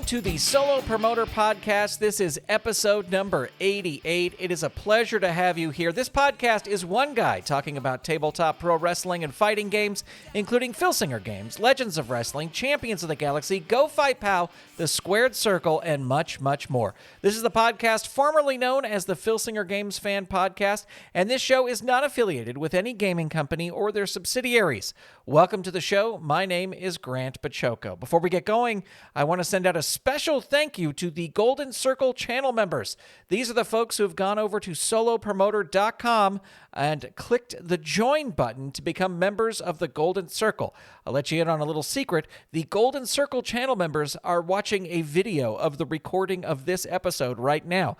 to the Solo Promoter Podcast. This is episode number 88. It is a pleasure to have you here. This podcast is one guy talking about tabletop pro wrestling and fighting games, including Filsinger Games, Legends of Wrestling, Champions of the Galaxy, Go Fight Pow, The Squared Circle, and much, much more. This is the podcast formerly known as the Filsinger Games Fan Podcast, and this show is not affiliated with any gaming company or their subsidiaries. Welcome to the show. My name is Grant Pachoco. Before we get going, I want to send out a special thank you to the Golden Circle channel members. These are the folks who have gone over to solopromoter.com and clicked the join button to become members of the Golden Circle. I'll let you in on a little secret. The Golden Circle channel members are watching a video of the recording of this episode right now.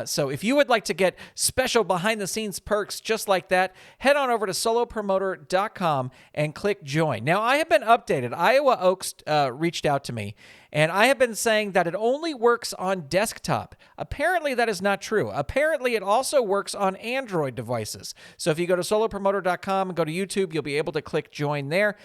So if you would like to get special behind-the-scenes perks just like that, head on over to solopromoter.com and click join. Now, I have been updated. Iowa Oaks reached out to me, and I have been saying that it only works on desktop. Apparently, that is not true. Apparently, it also works on Android devices. So if you go to solopromoter.com and go to YouTube, you'll be able to click join there.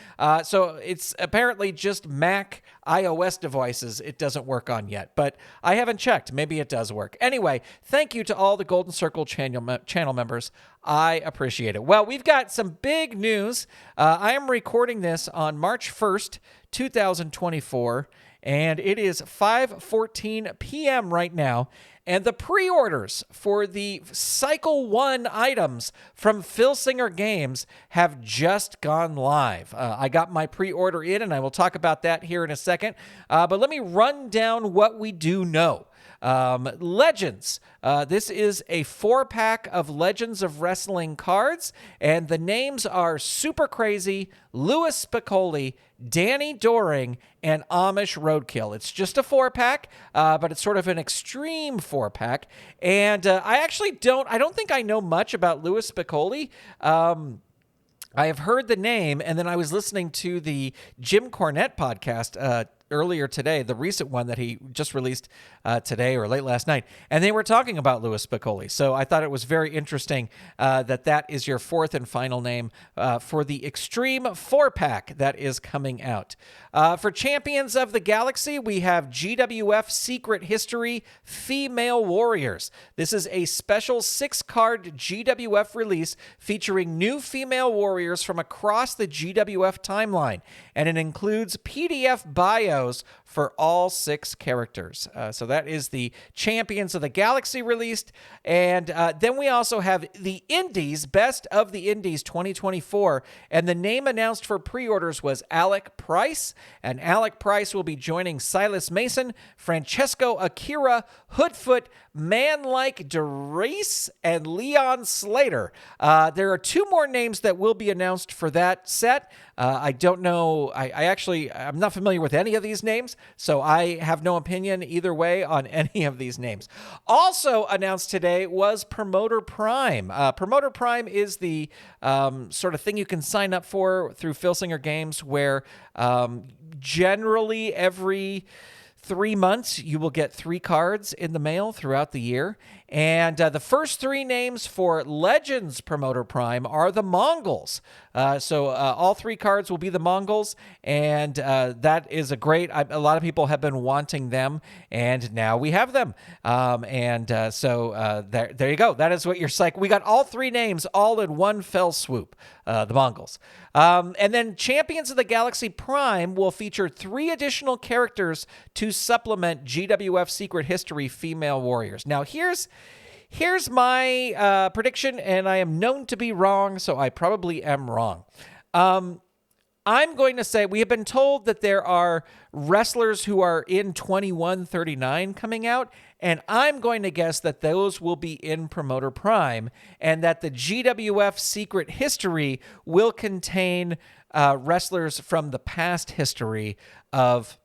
So it's apparently just Mac iOS devices it doesn't work on yet, but I haven't checked. Maybe it does work. Anyway, thank you to all the Golden Circle channel members. I appreciate it. Well, we've got some big news. I am recording this on March 1st, 2024, and it is 5:14 p.m. right now. And the pre-orders for the Cycle 1 items from Filsinger Games have just gone live. I got my pre-order in, and I will talk about that here in a second. But let me run down what we do know. Legends. This is a 4-pack of Legends of Wrestling cards, and the names are Super Crazy, Louie Spicolli, Danny Doring, and Amish Roadkill. It's just a 4-pack, but it's sort of an extreme 4-pack. And I don't think I know much about Louie Spicolli. I have heard the name, and then I was listening to the Jim Cornette podcast earlier today, the recent one that he just released today or late last night, and they were talking about Louie Spicolli. So I thought it was very interesting that is your fourth and final name for the Extreme 4-pack that is coming out. For Champions of the Galaxy, we have GWF Secret History Female Warriors. This is a special 6-card GWF release featuring new female warriors from across the GWF timeline, and it includes PDF bios for all 6 characters. So that is the Champions of the Galaxy released. And then we also have the Indies, Best of the Indies 2024. And the name announced for pre-orders was Alec Price. And Alec Price will be joining Silas Mason, Francesco Akira, Hoodfoot, Man-like DeReese, and Leon Slater. There are 2 more names that will be announced for that set. I don't know. I'm not familiar with any of these names, so I have no opinion either way on any of these names. Also announced today was Promoter Prime. Promoter Prime is the sort of thing you can sign up for through Filsinger Games, where generally every 3 months, you will get 3 cards in the mail throughout the year. And the first 3 names for Legends Promoter Prime are the Mongols. So all 3 cards will be the Mongols, and that is a lot of people have been wanting them, and now we have them. So there you go. That is what your cycle. We got all 3 names all in one fell swoop, the Mongols. And then Champions of the Galaxy Prime will feature 3 additional characters to supplement GWF Secret History Female Warriors. Now, here's my prediction, and I am known to be wrong, so I probably am wrong. I'm going to say we have been told that there are wrestlers who are in 2139 coming out, and I'm going to guess that those will be in Promoter Prime, and that the GWF Secret History will contain wrestlers from the past history of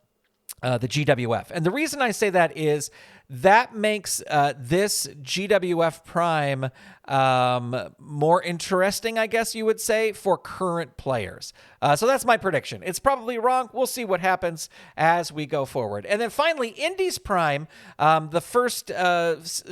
the GWF. And the reason I say that is that makes this GWF Prime more interesting, I guess you would say, for current players. So that's my prediction. It's probably wrong. We'll see what happens as we go forward. And then finally, Indies Prime, the first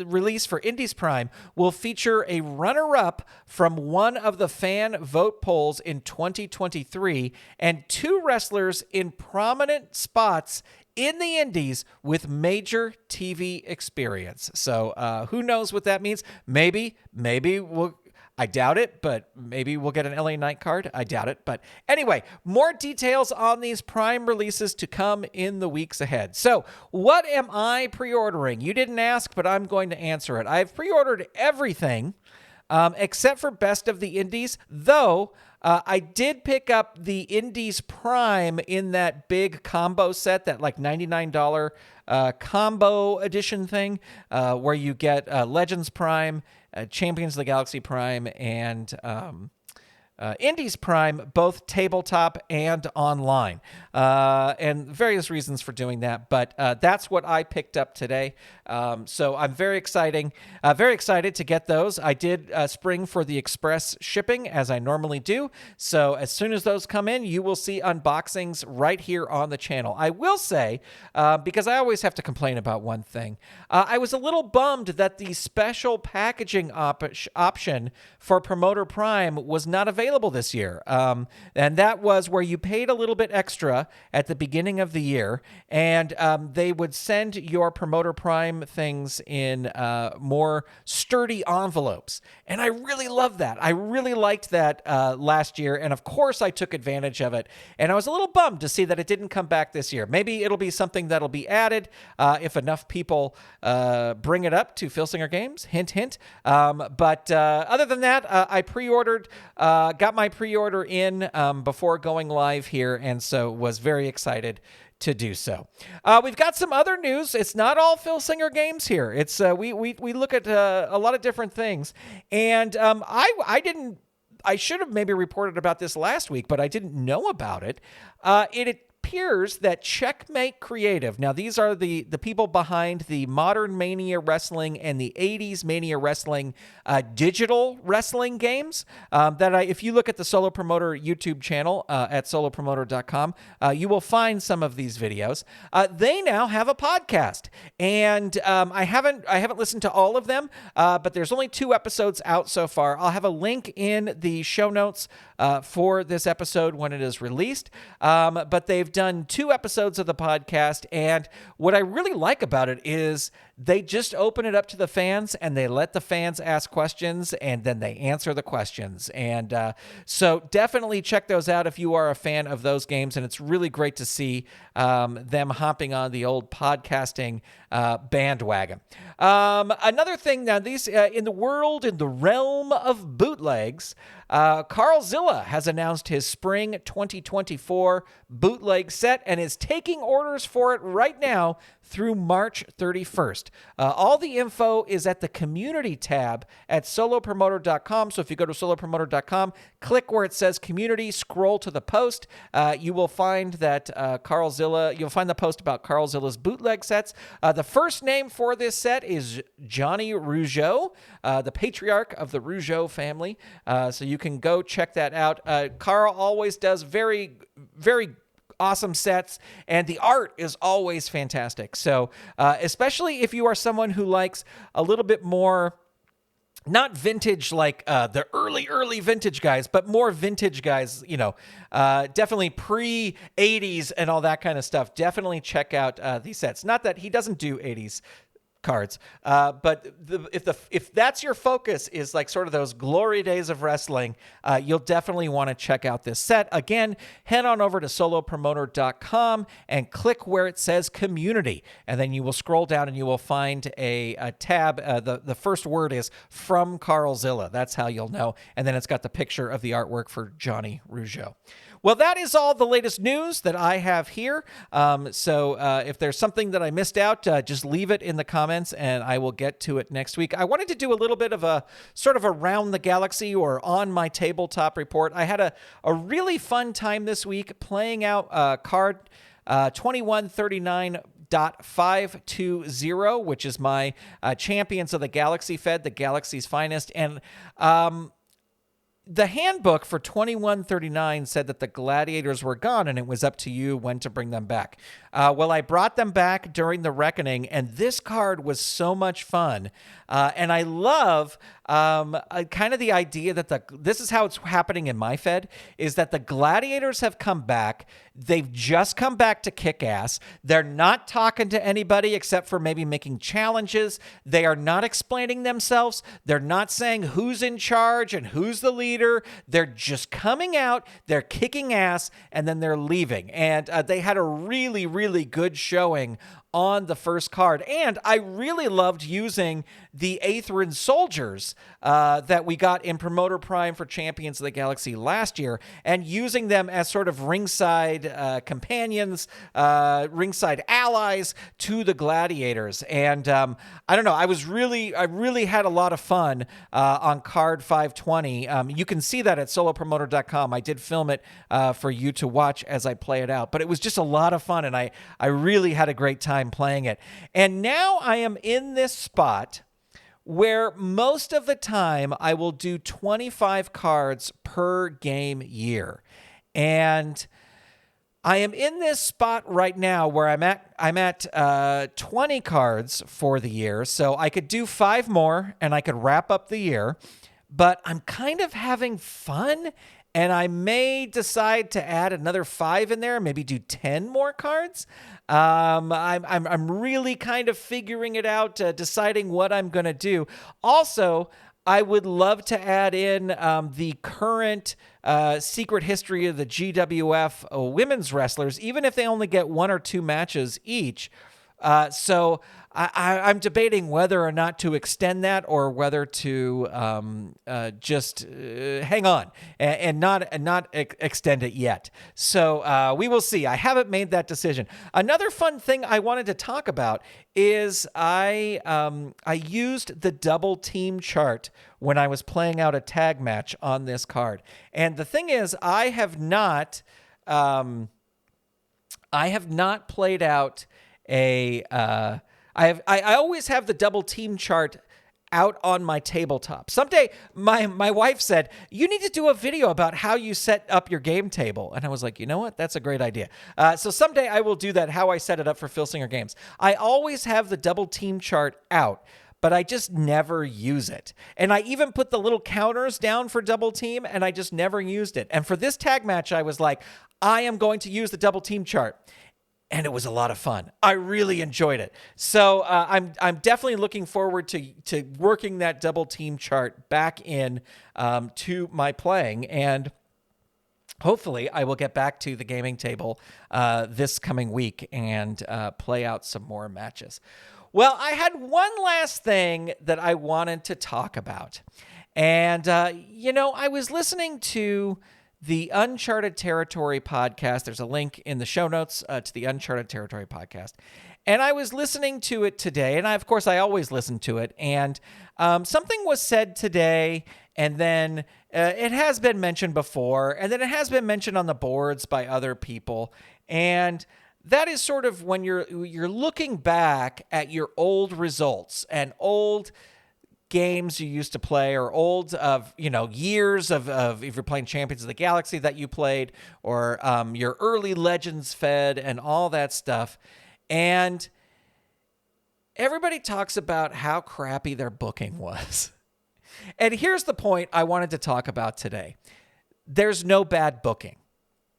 release for Indies Prime, will feature a runner-up from one of the fan vote polls in 2023 and 2 wrestlers in prominent spots in the Indies with major TV experience. So who knows what that means? Maybe we'll... I doubt it, but maybe we'll get an LA Knight card. I doubt it. But anyway, more details on these Prime releases to come in the weeks ahead. So what am I pre-ordering? You didn't ask, but I'm going to answer it. I've pre-ordered everything except for Best of the Indies, though I did pick up the Indies Prime in that big combo set, that like $99 combo edition thing, where you get Legends Prime, Champions of the Galaxy Prime, and Indies Prime, both tabletop and online, and various reasons for doing that. But that's what I picked up today. So I'm very excited to get those. I did spring for the express shipping as I normally do. So as soon as those come in, you will see unboxings right here on the channel. I will say, because I always have to complain about one thing, I was a little bummed that the special packaging option for Promoter Prime was not available this year. And that was where you paid a little bit extra at the beginning of the year, and they would send your Promoter Prime things in more sturdy envelopes. And I really love that. I really liked that last year, and of course I took advantage of it. And I was a little bummed to see that it didn't come back this year. Maybe it'll be something that'll be added if enough people bring it up to Filsinger Games. Hint, hint. But other than that, I pre-ordered, got my pre-order in before going live here, and so was very excited to do so. We've got some other news. It's not all Filsinger Games here. It's we look at a lot of different things, and I should have maybe reported about this last week, but I didn't know about it. It appears that Checkmate Creative, now these are the people behind the Modern Mania Wrestling and the 80s Mania Wrestling digital wrestling games, if you look at the Solo Promoter YouTube channel at solopromoter.com, you will find some of these videos. They now have a podcast, and I haven't listened to all of them, but there's only 2 episodes out so far. I'll have a link in the show notes for this episode when it is released, but they've done 2 episodes of the podcast, and what I really like about it is they just open it up to the fans, and they let the fans ask questions, and then they answer the questions. And so definitely check those out if you are a fan of those games, and it's really great to see them hopping on the old podcasting bandwagon. Another thing, now these in the realm of bootlegs, CarlZilla has announced his spring 2024 bootleg set and is taking orders for it right now through March 31st. All the info is at the community tab at solopromoter.com. So if you go to solopromoter.com, click where it says community, scroll to the post, you will find that you'll find the post about CarlZilla's bootleg sets. The first name for this set is Johnny Rougeau, the patriarch of the Rougeau family. So you can go check that out. Carl always does very, very awesome sets, and the art is always fantastic. So especially if you are someone who likes a little bit more, not vintage like the early vintage guys, but more vintage guys, definitely pre-80s and all that kind of stuff. Definitely check out these sets. Not that he doesn't do 80s cards, but if that's your focus, is like sort of those glory days of wrestling, you'll definitely want to check out this set. Again, head on over to solopromoter.com and click where it says community, and then you will scroll down and you will find a tab. The first word is from CarlZilla. That's how you'll know, and then it's got the picture of the artwork for Johnny Rougeau. Well, that is all the latest news that I have here. So if there's something that I missed out, just leave it in the comments and I will get to it next week. I wanted to do a little bit of a sort of around the galaxy or on my tabletop report. I had a really fun time this week playing out card 2139.520, which is my Champions of the Galaxy Fed, the Galaxy's Finest. And the handbook for 2139 said that the gladiators were gone and it was up to you when to bring them back. Well, I brought them back during the Reckoning, and this card was so much fun. And I love kind of the idea that this is how it's happening in my Fed, is that the gladiators have come back. They've just come back to kick ass. They're not talking to anybody except for maybe making challenges. They are not explaining themselves. They're not saying who's in charge and who's the leader. They're just coming out, they're kicking ass, and then they're leaving. And they had a really, really good showing on the first card. And I really loved using the Aethrin soldiers that we got in Promoter Prime for Champions of the Galaxy last year, and using them as sort of ringside companions, ringside allies to the gladiators. And I don't know, I really had a lot of fun on card 520. You can see that at solopromoter.com. I did film it for you to watch as I play it out, but it was just a lot of fun, and I really had a great time playing it. And now I am in this spot where most of the time I will do 25 cards per game year. And I am in this spot right now where I'm at 20 cards for the year. So I could do 5 more and I could wrap up the year, but I'm kind of having fun. And I may decide to add another 5 in there, maybe do 10 more cards. I'm really kind of figuring it out, deciding what I'm going to do. Also, I would love to add in the current secret history of the GWF women's wrestlers, even if they only get 1 or 2 matches each. So I'm debating whether or not to extend that, or whether to just hang on and not extend it yet. So we will see. I haven't made that decision. Another fun thing I wanted to talk about is I used the double team chart when I was playing out a tag match on this card. And the thing is, I have not played out I always have the double team chart out on my tabletop. Someday, my wife said, you need to do a video about how you set up your game table. And I was like, you know what? That's a great idea. So someday I will do that, how I set it up for Filsinger Games. I always have the double team chart out, but I just never use it. And I even put the little counters down for double team, and I just never used it. And for this tag match, I was like, I am going to use the double team chart. And it was a lot of fun. I really enjoyed it. So I'm definitely looking forward to working that double team chart back in to my playing. And hopefully I will get back to the gaming table this coming week and play out some more matches. Well, I had one last thing that I wanted to talk about. And, I was listening to the Uncharted Territory podcast. There's a link in the show notes to the Uncharted Territory podcast. And I was listening to it today, and of course I always listen to it. And something was said today, and then it has been mentioned before, and then it has been mentioned on the boards by other people. And that is sort of when you're looking back at your old results and old games you used to play, or old years of if you're playing Champions of the Galaxy that you played, or your early Legends Fed and all that stuff. And everybody talks about how crappy their booking was. And here's the point I wanted to talk about today. There's no bad booking.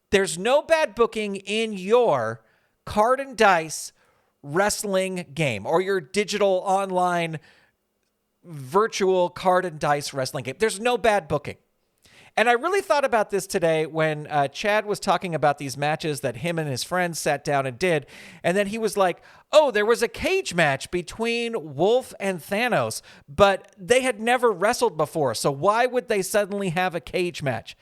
There's no bad booking in your card and dice wrestling game, or your digital online virtual card and dice wrestling game. There's no bad booking. And I really thought about this today when Chad was talking about these matches that him and his friends sat down and did. And then he was like, oh, there was a cage match between Wolf and Thanos, but they had never wrestled before. So why would they suddenly have a cage match?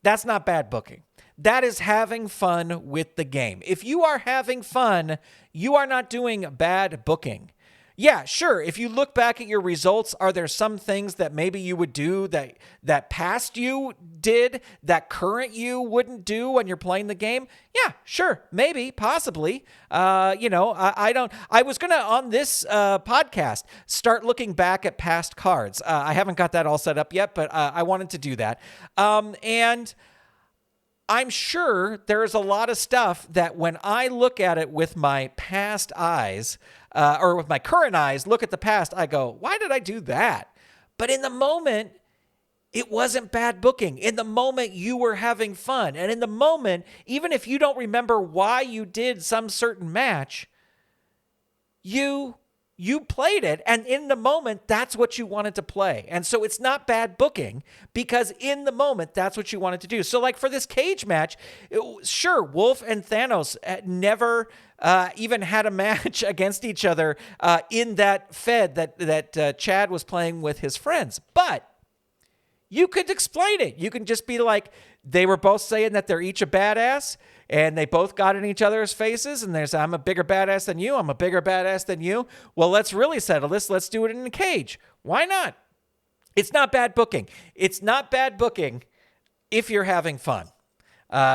That's not bad booking. That is having fun with the game. If you are having fun, you are not doing bad booking. Yeah, sure. If you look back at your results, are there some things that maybe you would do that past you did that current you wouldn't do when you're playing the game? Yeah, sure. Maybe, possibly. I was going to, on this podcast, start looking back at past cards. I haven't got that all set up yet, but I wanted to do that. And I'm sure there's a lot of stuff that when I look at it with my past eyes, or with my current eyes, look at the past, I go, why did I do that? But in the moment, it wasn't bad booking. In the moment, you were having fun. And in the moment, even if you don't remember why you did some certain match, you played it, and in the moment, that's what you wanted to play. And so it's not bad booking, because in the moment, that's what you wanted to do. So like for this cage match, sure, Wolf and Thanos never even had a match against each other in that Fed that Chad was playing with his friends. But you could explain it. You can just be like, they were both saying that they're each a badass, and they both got in each other's faces, and there's, I'm a bigger badass than you, I'm a bigger badass than you. Well, let's really settle this. Let's do it in a cage. Why not? It's not bad booking. It's not bad booking if you're having fun.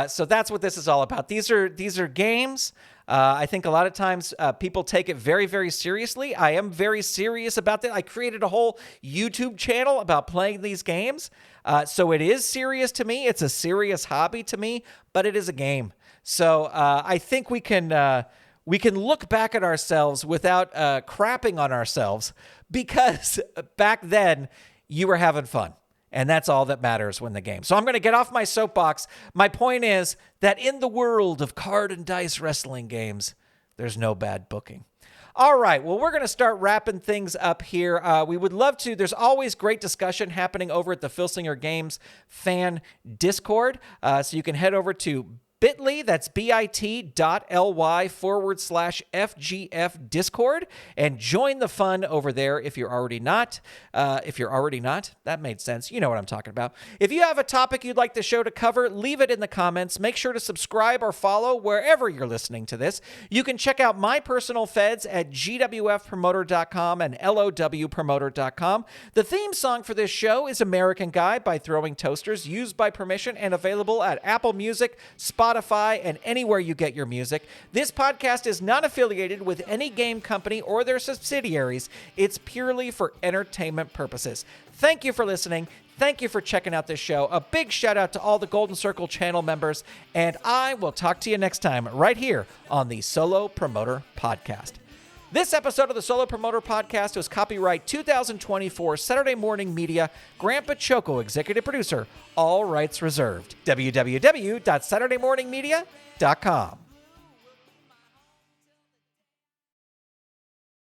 So that's what this is all about. These are games. I think a lot of times people take it very, very seriously. I am very serious about that. I created a whole YouTube channel about playing these games. So it is serious to me. It's a serious hobby to me, but it is a game. So I think we can look back at ourselves without crapping on ourselves, because back then you were having fun. And that's all that matters when the game. So I'm going to get off my soapbox. My point is that in the world of card and dice wrestling games, there's no bad booking. All right, well, we're going to start wrapping things up here. We would love to. There's always great discussion happening over at the Filsinger Games fan Discord. So you can head over to bit.ly, that's bit.ly/FGF Discord, and join the fun over there if you're already not. That made sense. You know what I'm talking about. If you have a topic you'd like the show to cover, leave it in the comments. Make sure to subscribe or follow wherever you're listening to this. You can check out my personal feds at gwfpromoter.com and lowpromoter.com. The theme song for this show is American Guy by Throwing Toasters, used by permission and available at Apple Music, Spotify, and anywhere you get your music. This podcast is not affiliated with any game company or their subsidiaries. It's purely for entertainment purposes. Thank you for listening. Thank you for checking out this show. A big shout out to all the Golden Circle channel members, and I will talk to you next time right here on the Solo Promoter Podcast. This episode of the Solo Promoter Podcast was copyright 2024 Saturday Morning Media, Grant Pachoco, executive producer, all rights reserved. www.saturdaymorningmedia.com.